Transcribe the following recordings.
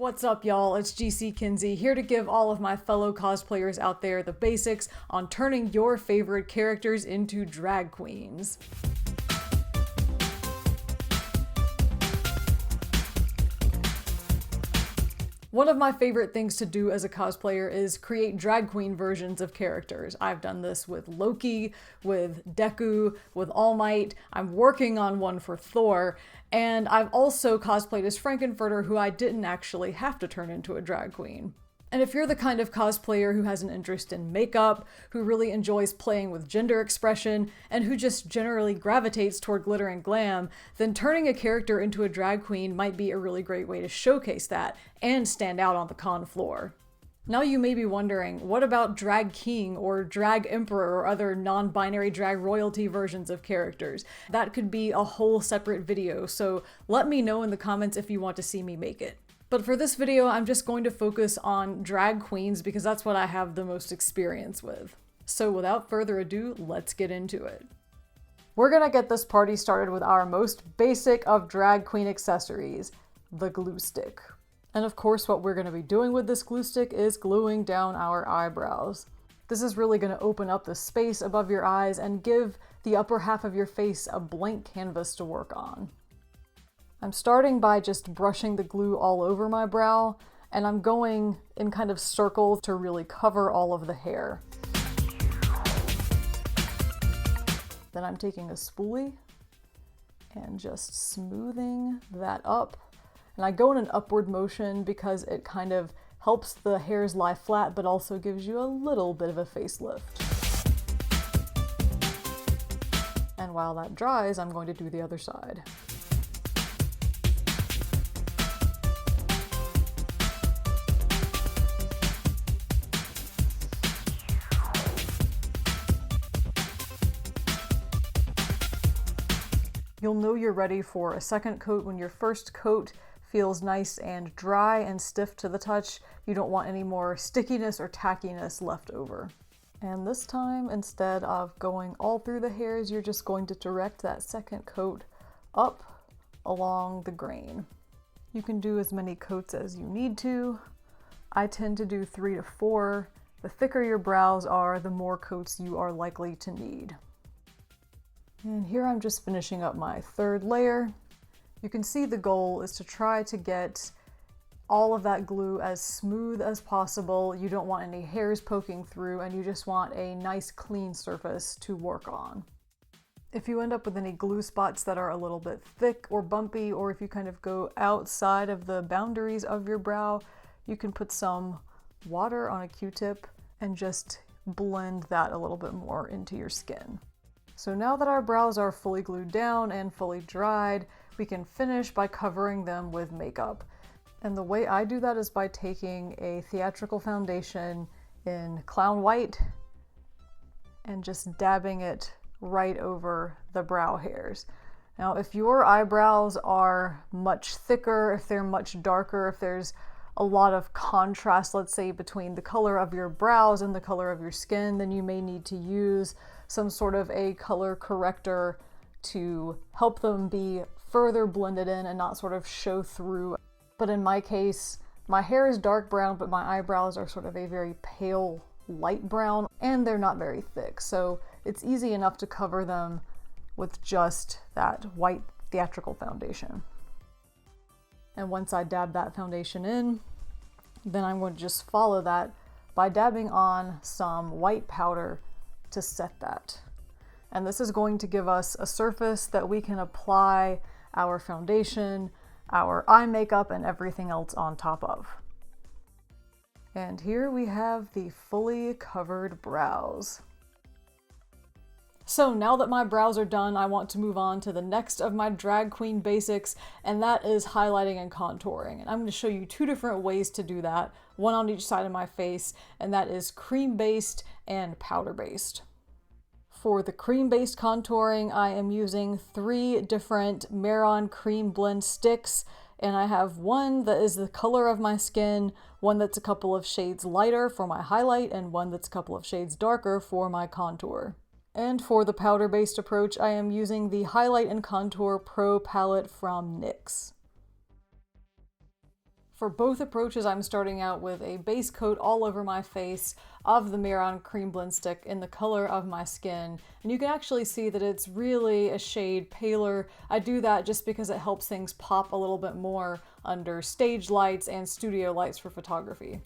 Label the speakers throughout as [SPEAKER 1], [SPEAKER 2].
[SPEAKER 1] What's up, y'all? It's GC Kinsey here to give all of my fellow cosplayers out there the basics on turning your favorite characters into drag queens. One of my favorite things to do as a cosplayer is create drag queen versions of characters. I've done this with Loki, with Deku, with All Might. I'm working on one for Thor, and I've also cosplayed as Frankenfurter, who I didn't actually have to turn into a drag queen. And if you're the kind of cosplayer who has an interest in makeup, who really enjoys playing with gender expression, and who just generally gravitates toward glitter and glam, then turning a character into a drag queen might be a really great way to showcase that and stand out on the con floor. Now you may be wondering, what about drag king or drag emperor or other non-binary drag royalty versions of characters? That could be a whole separate video, so let me know in the comments if you want to see me make it. But for this video, I'm just going to focus on drag queens because that's what I have the most experience with. So without further ado, let's get into it. We're gonna get this party started with our most basic of drag queen accessories, the glue stick. And of course, what we're gonna be doing with this glue stick is gluing down our eyebrows. This is really gonna open up the space above your eyes and give the upper half of your face a blank canvas to work on. I'm starting by just brushing the glue all over my brow, and I'm going in kind of circles to really cover all of the hair. Then I'm taking a spoolie and just smoothing that up. And I go in an upward motion because it kind of helps the hairs lie flat, but also gives you a little bit of a facelift. And while that dries, I'm going to do the other side. You'll know you're ready for a second coat when your first coat feels nice and dry and stiff to the touch. You don't want any more stickiness or tackiness left over. And this time, instead of going all through the hairs, you're just going to direct that second coat up along the grain. You can do as many coats as you need to. I tend to do 3 to 4. The thicker your brows are, the more coats you are likely to need. And here I'm just finishing up my third layer. You can see the goal is to try to get all of that glue as smooth as possible. You don't want any hairs poking through, and you just want a nice clean surface to work on. If you end up with any glue spots that are a little bit thick or bumpy, or if you kind of go outside of the boundaries of your brow, you can put some water on a Q-tip and just blend that a little bit more into your skin. So now that our brows are fully glued down and fully dried, we can finish by covering them with makeup. And the way I do that is by taking a Theatrical foundation in Clown White and just dabbing it right over the brow hairs. Now, if your eyebrows are much thicker, if they're much darker, if there's a lot of contrast, let's say, between the color of your brows and the color of your skin, then you may need to use some sort of a color corrector to help them be further blended in and not sort of show through. But in my case, my hair is dark brown, but my eyebrows are sort of a very pale light brown, and they're not very thick. So it's easy enough to cover them with just that white Theatrical foundation. And once I dab that foundation in, then I'm going to just follow that by dabbing on some white powder to set that. And this is going to give us a surface that we can apply our foundation, our eye makeup, and everything else on top of. And here we have the fully covered brows. So now that my brows are done, I want to move on to the next of my drag queen basics, and that is highlighting and contouring. And I'm going to show you 2 different ways to do that, one on each side of my face, and that is cream-based and powder-based. For the cream-based contouring, I am using 3 different Maron cream blend sticks, and I have one that is the color of my skin, one that's a couple of shades lighter for my highlight, and one that's a couple of shades darker for my contour. And for the powder-based approach, I am using the Highlight and Contour Pro palette from NYX. For both approaches, I'm starting out with a base coat all over my face of the Mehron Cream Blend Stick in the color of my skin. And you can actually see that it's really a shade paler. I do that just because it helps things pop a little bit more under stage lights and studio lights for photography.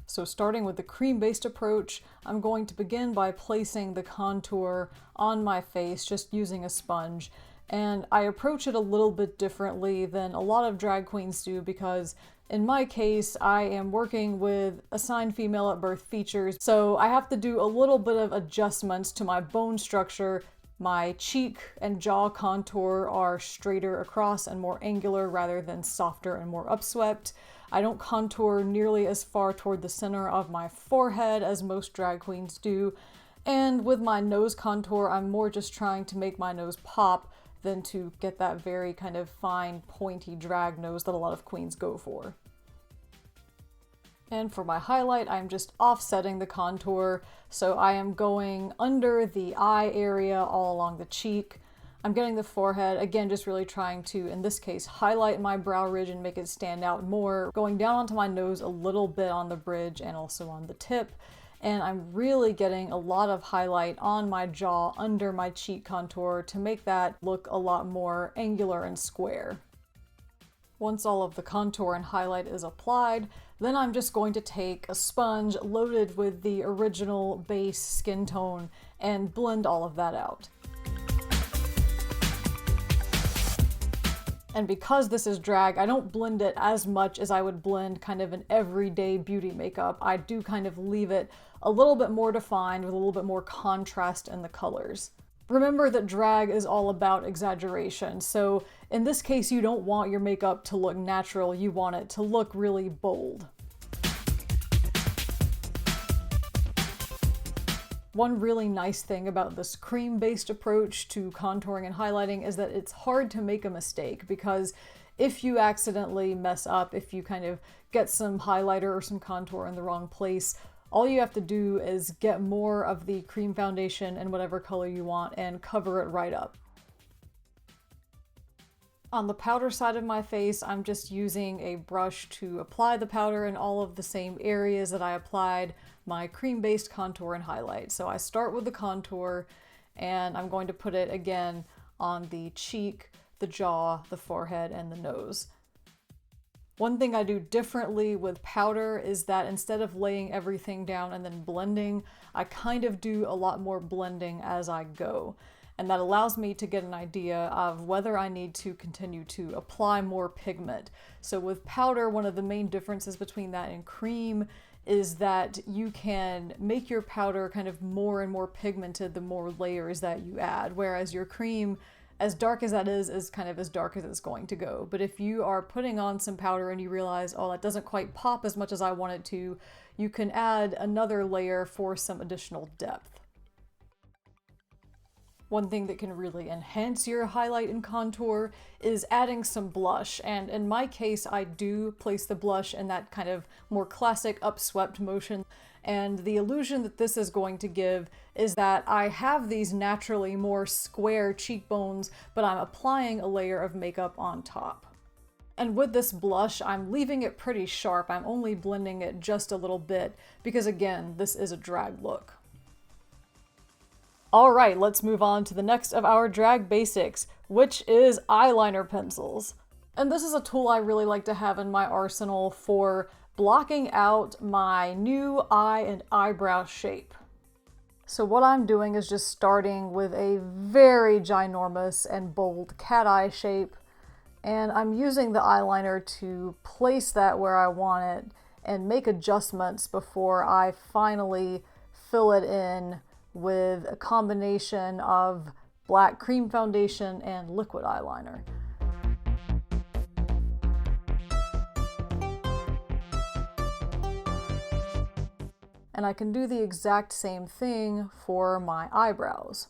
[SPEAKER 1] So starting with the cream-based approach, I'm going to begin by placing the contour on my face just using a sponge. And I approach it a little bit differently than a lot of drag queens do because in my case, I am working with assigned female at birth features, so I have to do a little bit of adjustments to my bone structure. My cheek and jaw contour are straighter across and more angular rather than softer and more upswept. I don't contour nearly as far toward the center of my forehead as most drag queens do. And with my nose contour, I'm more just trying to make my nose pop than to get that very kind of fine, pointy drag nose that a lot of queens go for. And for my highlight, I'm just offsetting the contour. So I am going under the eye area all along the cheek. I'm getting the forehead, again, just really trying to, in this case, highlight my brow ridge and make it stand out more, going down onto my nose a little bit on the bridge and also on the tip. And I'm really getting a lot of highlight on my jaw under my cheek contour to make that look a lot more angular and square. Once all of the contour and highlight is applied, then I'm just going to take a sponge loaded with the original base skin tone and blend all of that out. And because this is drag, I don't blend it as much as I would blend kind of an everyday beauty makeup. I do kind of leave it a little bit more defined with a little bit more contrast in the colors. Remember that drag is all about exaggeration, so in this case you don't want your makeup to look natural, you want it to look really bold. One really nice thing about this cream-based approach to contouring and highlighting is that it's hard to make a mistake, because if you accidentally mess up, if you kind of get some highlighter or some contour in the wrong place, all you have to do is get more of the cream foundation in whatever color you want and cover it right up. On the powder side of my face, I'm just using a brush to apply the powder in all of the same areas that I applied my cream-based contour and highlight. So I start with the contour, and I'm going to put it again on the cheek, the jaw, the forehead, and the nose. One thing I do differently with powder is that instead of laying everything down and then blending, I kind of do a lot more blending as I go. And that allows me to get an idea of whether I need to continue to apply more pigment. So with powder, one of the main differences between that and cream is that you can make your powder kind of more and more pigmented the more layers that you add, whereas your cream, as dark as that is kind of as dark as it's going to go. But if you are putting on some powder and you realize, oh, that doesn't quite pop as much as I want it to, you can add another layer for some additional depth. One thing that can really enhance your highlight and contour is adding some blush, and in my case I do place the blush in that kind of more classic upswept motion, and the illusion that this is going to give is that I have these naturally more square cheekbones, but I'm applying a layer of makeup on top. And with this blush, I'm leaving it pretty sharp. I'm only blending it just a little bit because, again, this is a drag look. Alright, let's move on to the next of our drag basics, which is eyeliner pencils. And this is a tool I really like to have in my arsenal for blocking out my new eye and eyebrow shape. So what I'm doing is just starting with a very ginormous and bold cat eye shape, and I'm using the eyeliner to place that where I want it and make adjustments before I finally fill it in with a combination of black cream foundation and liquid eyeliner. And I can do the exact same thing for my eyebrows.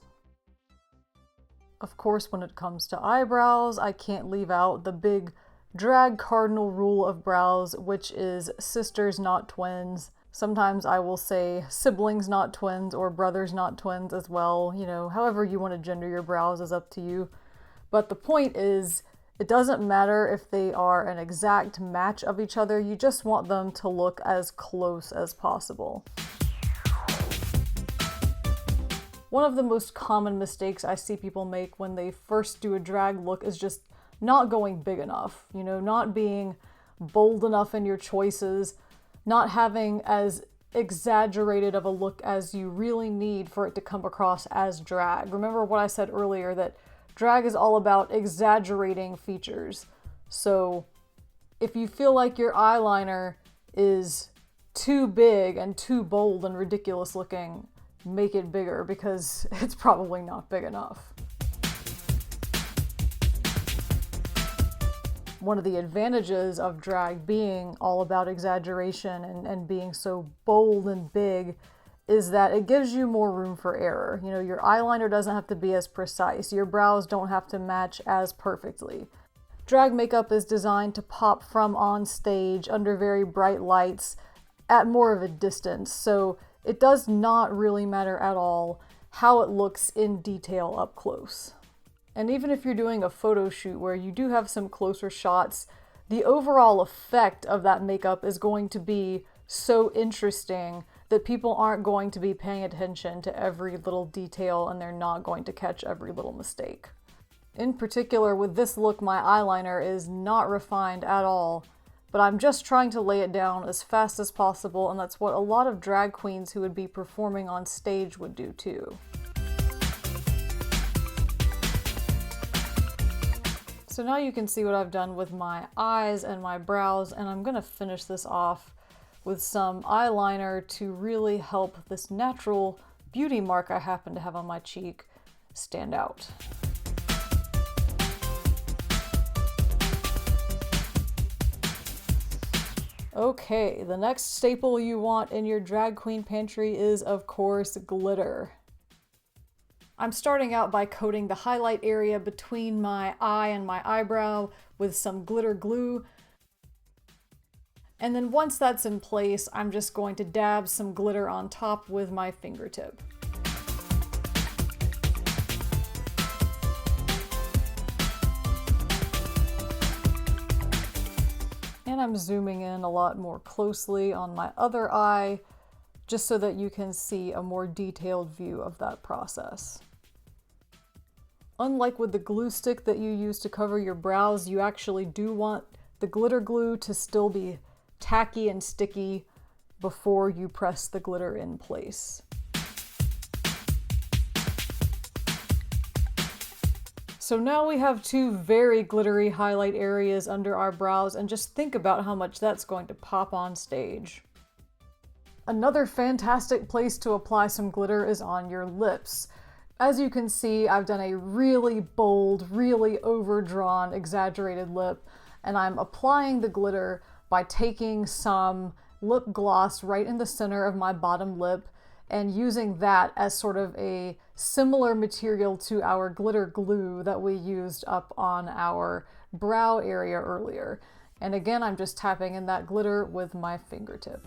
[SPEAKER 1] Of course, when it comes to eyebrows, I can't leave out the big drag cardinal rule of brows, which is sisters, not twins. Sometimes I will say siblings, not twins, or brothers, not twins as well. You know, however you want to gender your brows is up to you. But the point is, it doesn't matter if they are an exact match of each other, you just want them to look as close as possible. One of the most common mistakes I see people make when they first do a drag look is just not going big enough, you know, not being bold enough in your choices, not having as exaggerated of a look as you really need for it to come across as drag. Remember what I said earlier, that drag is all about exaggerating features. So if you feel like your eyeliner is too big and too bold and ridiculous looking, make it bigger, because it's probably not big enough. One of the advantages of drag being all about exaggeration and being so bold and big is that it gives you more room for error. You know, your eyeliner doesn't have to be as precise. Your brows don't have to match as perfectly. Drag makeup is designed to pop from on stage under very bright lights at more of a distance, so it does not really matter at all how it looks in detail up close. And even if you're doing a photo shoot where you do have some closer shots, the overall effect of that makeup is going to be so interesting that people aren't going to be paying attention to every little detail, and they're not going to catch every little mistake. In particular, with this look, my eyeliner is not refined at all, but I'm just trying to lay it down as fast as possible, and that's what a lot of drag queens who would be performing on stage would do too. So now you can see what I've done with my eyes and my brows, and I'm gonna finish this off with some eyeliner to really help this natural beauty mark I happen to have on my cheek stand out. Okay, the next staple you want in your drag queen pantry is, of course, glitter. I'm starting out by coating the highlight area between my eye and my eyebrow with some glitter glue. And then once that's in place, I'm just going to dab some glitter on top with my fingertip. And I'm zooming in a lot more closely on my other eye, just so that you can see a more detailed view of that process. Unlike with the glue stick that you use to cover your brows, you actually do want the glitter glue to still be tacky and sticky before you press the glitter in place. So now we have two very glittery highlight areas under our brows, and just think about how much that's going to pop on stage. Another fantastic place to apply some glitter is on your lips. As you can see, I've done a really bold, really overdrawn, exaggerated lip, and I'm applying the glitter by taking some lip gloss right in the center of my bottom lip and using that as sort of a similar material to our glitter glue that we used up on our brow area earlier. And again, I'm just tapping in that glitter with my fingertip.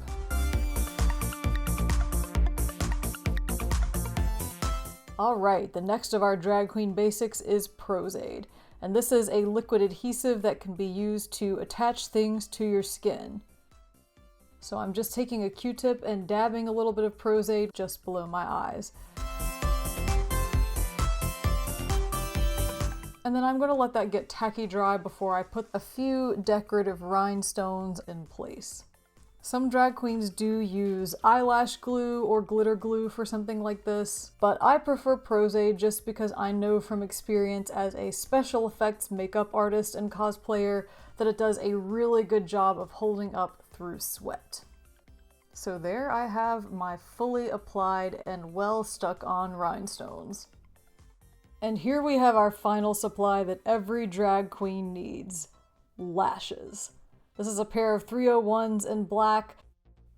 [SPEAKER 1] Alright, the next of our drag queen basics is Pros-Aide, and this is a liquid adhesive that can be used to attach things to your skin. So I'm just taking a Q-tip and dabbing a little bit of Pros-Aide just below my eyes. And then I'm going to let that get tacky dry before I put a few decorative rhinestones in place. Some drag queens do use eyelash glue or glitter glue for something like this, but I prefer Pros-Aide just because I know from experience as a special effects makeup artist and cosplayer that it does a really good job of holding up through sweat. So there I have my fully applied and well stuck on rhinestones. And here we have our final supply that every drag queen needs: lashes. This is a pair of 301s in black.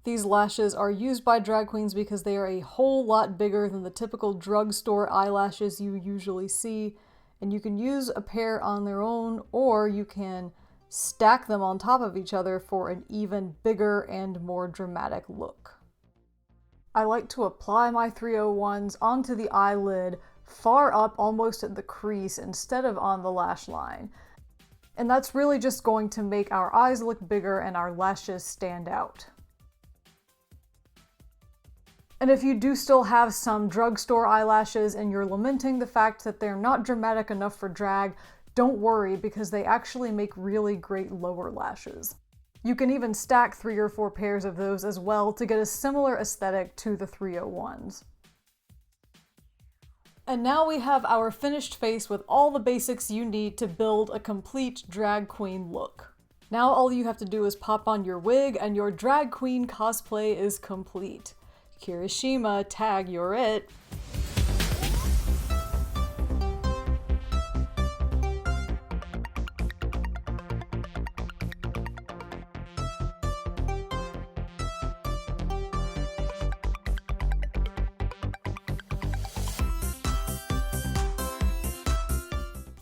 [SPEAKER 1] These lashes are used by drag queens because they are a whole lot bigger than the typical drugstore eyelashes you usually see, and you can use a pair on their own, or you can stack them on top of each other for an even bigger and more dramatic look. I like to apply my 301s onto the eyelid far up, almost at the crease, instead of on the lash line. And that's really just going to make our eyes look bigger and our lashes stand out. And if you do still have some drugstore eyelashes and you're lamenting the fact that they're not dramatic enough for drag, don't worry, because they actually make really great lower lashes. You can even stack 3 or 4 pairs of those as well to get a similar aesthetic to the 301s. And now we have our finished face with all the basics you need to build a complete drag queen look. Now all you have to do is pop on your wig and your drag queen cosplay is complete. Kirishima, tag, you're it.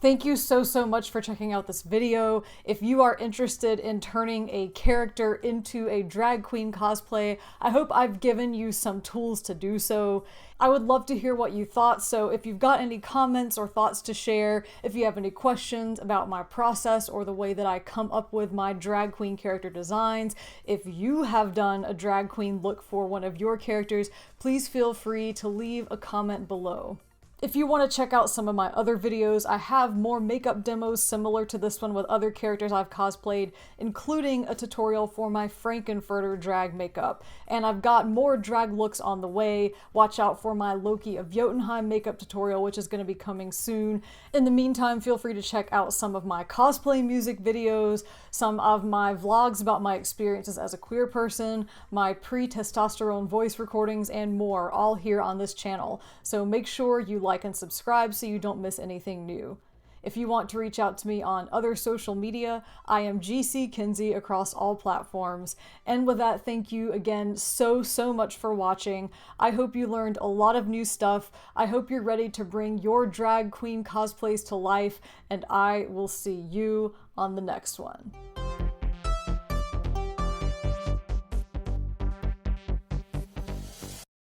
[SPEAKER 1] Thank you so much for checking out this video. If you are interested in turning a character into a drag queen cosplay, I hope I've given you some tools to do so. I would love to hear what you thought, so if you've got any comments or thoughts to share, if you have any questions about my process or the way that I come up with my drag queen character designs, if you have done a drag queen look for one of your characters, please feel free to leave a comment below. If you want to check out some of my other videos, I have more makeup demos similar to this one with other characters I've cosplayed, including a tutorial for my Frankenfurter drag makeup. And I've got more drag looks on the way. Watch out for my Loki of Jotunheim makeup tutorial, which is going to be coming soon. In the meantime, feel free to check out some of my cosplay music videos, some of my vlogs about my experiences as a queer person, my pre-testosterone voice recordings, and more, all here on this channel. So make sure you like and subscribe so you don't miss anything new. If you want to reach out to me on other social media, I am GC Kinsey across all platforms. And with that, thank you again so much for watching. I hope you learned a lot of new stuff. I hope you're ready to bring your drag queen cosplays to life, and I will see you on the next one.